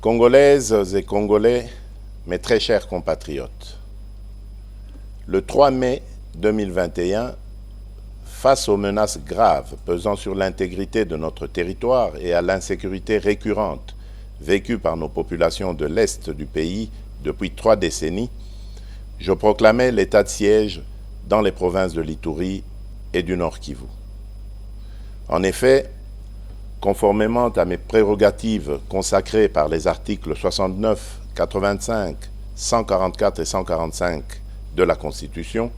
Congolaises et Congolais, mes très chers compatriotes, le 3 mai 2021, face aux menaces graves pesant sur l'intégrité de notre territoire et à l'insécurité récurrente vécue par nos populations de l'Est du pays depuis 3 décennies, je proclamais l'état de siège dans les provinces de l'Ituri et du Nord Kivu. En effet, conformément à mes prérogatives consacrées par les articles 69, 85, 144 et 145 de la Constitution,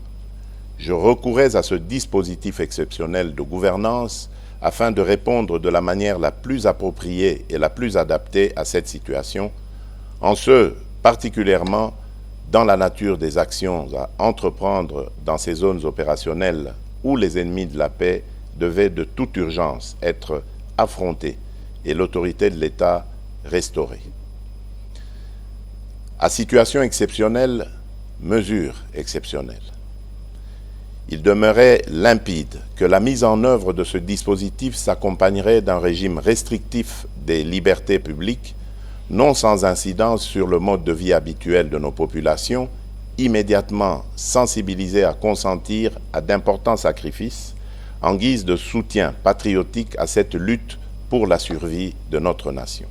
je recourais à ce dispositif exceptionnel de gouvernance afin de répondre de la manière la plus appropriée et la plus adaptée à cette situation, en ce particulièrement dans la nature des actions à entreprendre dans ces zones opérationnelles où les ennemis de la paix devaient de toute urgence être affrontés et l'autorité de l'État restaurée. À situation exceptionnelle, mesure exceptionnelle. Il demeurait limpide que la mise en œuvre de ce dispositif s'accompagnerait d'un régime restrictif des libertés publiques, non sans incidence sur le mode de vie habituel de nos populations, immédiatement sensibilisées à consentir à d'importants sacrifices en guise de soutien patriotique à cette lutte pour la survie de notre nation.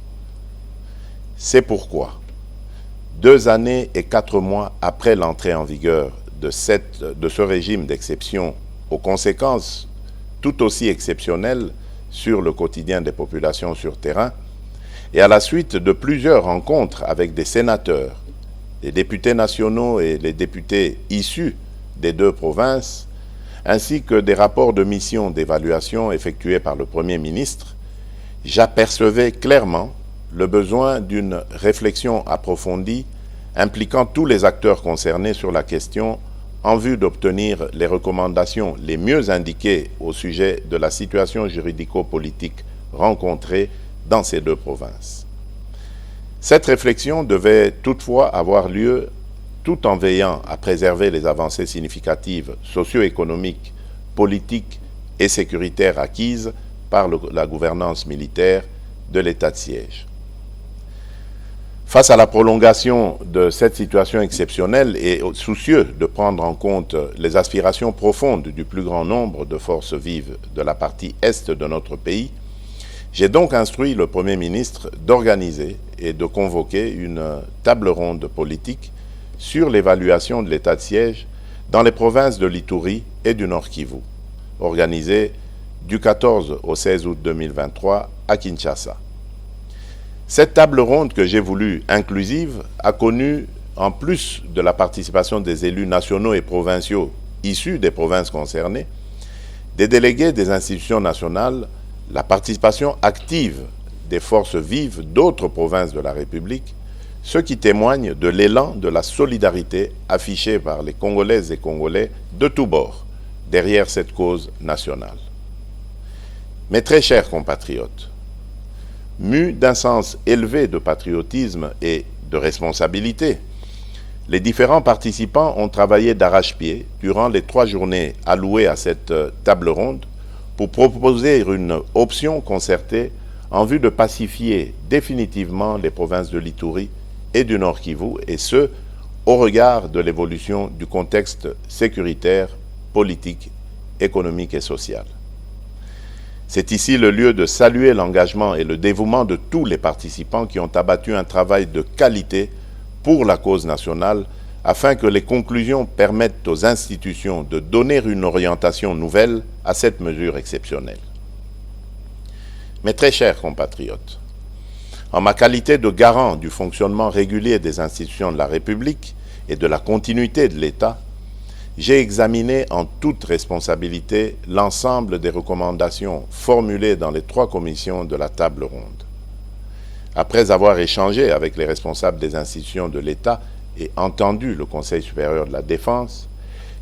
C'est pourquoi, 2 années et 4 mois après l'entrée en vigueur de ce régime d'exception, aux conséquences tout aussi exceptionnelles sur le quotidien des populations sur terrain, et à la suite de plusieurs rencontres avec des sénateurs, les députés nationaux et les députés issus des 2 provinces, ainsi que des rapports de mission d'évaluation effectués par le Premier ministre, j'apercevais clairement le besoin d'une réflexion approfondie impliquant tous les acteurs concernés sur la question en vue d'obtenir les recommandations les mieux indiquées au sujet de la situation juridico-politique rencontrée dans ces 2 provinces. Cette réflexion devait toutefois avoir lieu tout en veillant à préserver les avancées significatives socio-économiques, politiques et sécuritaires acquises par la gouvernance militaire de l'état de siège. Face à la prolongation de cette situation exceptionnelle et soucieux de prendre en compte les aspirations profondes du plus grand nombre de forces vives de la partie est de notre pays, j'ai donc instruit le Premier ministre d'organiser et de convoquer une table ronde politique sur l'évaluation de l'état de siège dans les provinces de l'Ituri et du Nord Kivu, organisée du 14 au 16 août 2023 à Kinshasa. Cette table ronde que j'ai voulu inclusive a connu, en plus de la participation des élus nationaux et provinciaux issus des provinces concernées, des délégués des institutions nationales, la participation active des forces vives d'autres provinces de la République, ce qui témoigne de l'élan de la solidarité affichée par les Congolaises et Congolais de tous bords derrière cette cause nationale. Mes très chers compatriotes, mus d'un sens élevé de patriotisme et de responsabilité, les différents participants ont travaillé d'arrache-pied durant les 3 journées allouées à cette table ronde pour proposer une option concertée en vue de pacifier définitivement les provinces de l'Ituri et du Nord Kivu, et ce, au regard de l'évolution du contexte sécuritaire, politique, économique et social. C'est ici le lieu de saluer l'engagement et le dévouement de tous les participants qui ont abattu un travail de qualité pour la cause nationale afin que les conclusions permettent aux institutions de donner une orientation nouvelle à cette mesure exceptionnelle. Mes très chers compatriotes, en ma qualité de garant du fonctionnement régulier des institutions de la République et de la continuité de l'État, j'ai examiné en toute responsabilité l'ensemble des recommandations formulées dans les 3 commissions de la table ronde. Après avoir échangé avec les responsables des institutions de l'État et entendu le Conseil supérieur de la Défense,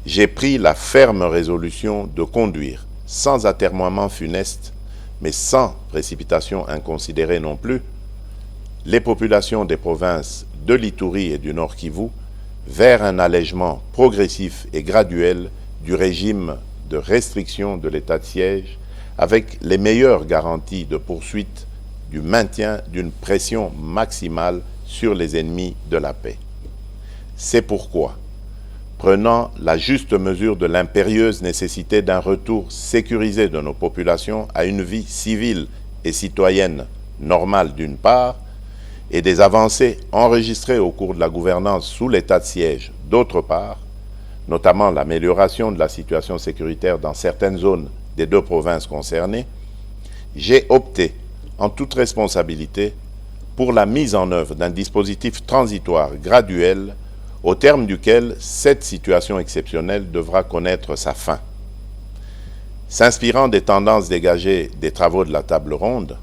j'ai pris la ferme résolution de conduire, sans atermoiement funeste, mais sans précipitation inconsidérée non plus, les populations des provinces de l'Ituri et du Nord Kivu vers un allègement progressif et graduel du régime de restriction de l'état de siège avec les meilleures garanties de poursuite du maintien d'une pression maximale sur les ennemis de la paix. C'est pourquoi, prenant la juste mesure de l'impérieuse nécessité d'un retour sécurisé de nos populations à une vie civile et citoyenne normale d'une part, et des avancées enregistrées au cours de la gouvernance sous l'état de siège d'autre part, notamment l'amélioration de la situation sécuritaire dans certaines zones des deux provinces concernées, j'ai opté, en toute responsabilité, pour la mise en œuvre d'un dispositif transitoire graduel au terme duquel cette situation exceptionnelle devra connaître sa fin. S'inspirant des tendances dégagées des travaux de la table ronde,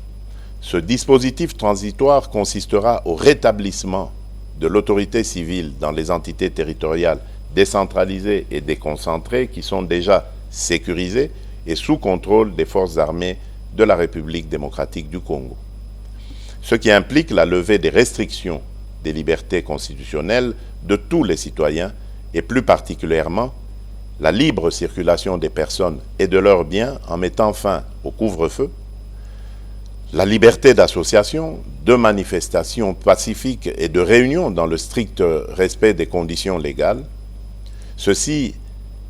ce dispositif transitoire consistera au rétablissement de l'autorité civile dans les entités territoriales décentralisées et déconcentrées qui sont déjà sécurisées et sous contrôle des forces armées de la République démocratique du Congo. Ce qui implique la levée des restrictions des libertés constitutionnelles de tous les citoyens et plus particulièrement la libre circulation des personnes et de leurs biens en mettant fin au couvre-feu, la liberté d'association, de manifestation pacifique et de réunion dans le strict respect des conditions légales. Ceci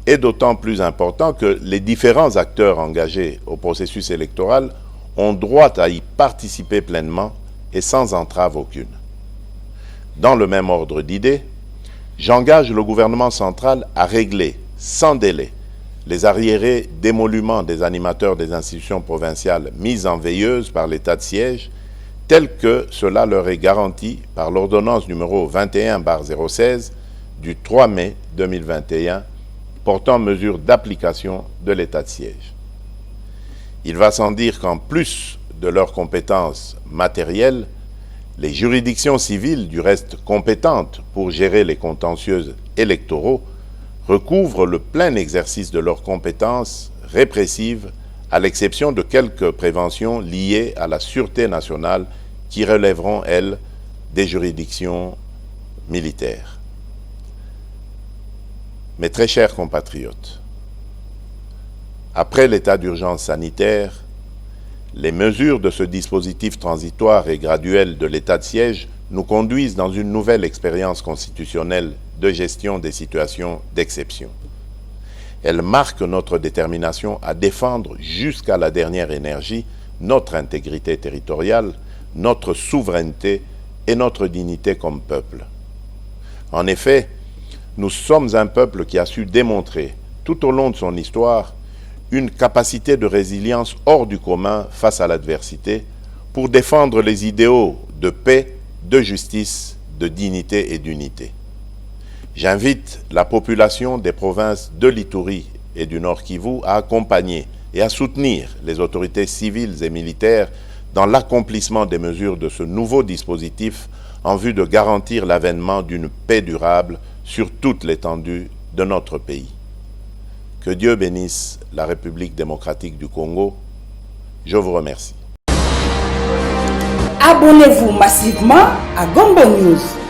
est d'autant plus important que les différents acteurs engagés au processus électoral ont droit à y participer pleinement et sans entrave aucune. Dans le même ordre d'idées, j'engage le gouvernement central à régler sans délai les arriérés d'émoluments des animateurs des institutions provinciales mises en veilleuse par l'état de siège, tel que cela leur est garanti par l'ordonnance numéro 21/016 du 3 mai 2021 portant mesures d'application de l'état de siège. Il va sans dire qu'en plus de leurs compétences matérielles, les juridictions civiles, du reste compétentes pour gérer les contentieux électoraux, recouvrent le plein exercice de leurs compétences répressives, à l'exception de quelques préventions liées à la sûreté nationale qui relèveront, elles, des juridictions militaires. Mes très chers compatriotes, après l'état d'urgence sanitaire, les mesures de ce dispositif transitoire et graduel de l'état de siège nous conduisent dans une nouvelle expérience constitutionnelle de gestion des situations d'exception. Elles marquent notre détermination à défendre jusqu'à la dernière énergie notre intégrité territoriale, notre souveraineté et notre dignité comme peuple. En effet, nous sommes un peuple qui a su démontrer, tout au long de son histoire, une capacité de résilience hors du commun face à l'adversité pour défendre les idéaux de paix, de justice, de dignité et d'unité. J'invite la population des provinces de l'Ituri et du Nord Kivu à accompagner et à soutenir les autorités civiles et militaires dans l'accomplissement des mesures de ce nouveau dispositif en vue de garantir l'avènement d'une paix durable sur toute l'étendue de notre pays. Que Dieu bénisse la République démocratique du Congo. Je vous remercie. Abonnez-vous massivement à Gombo News.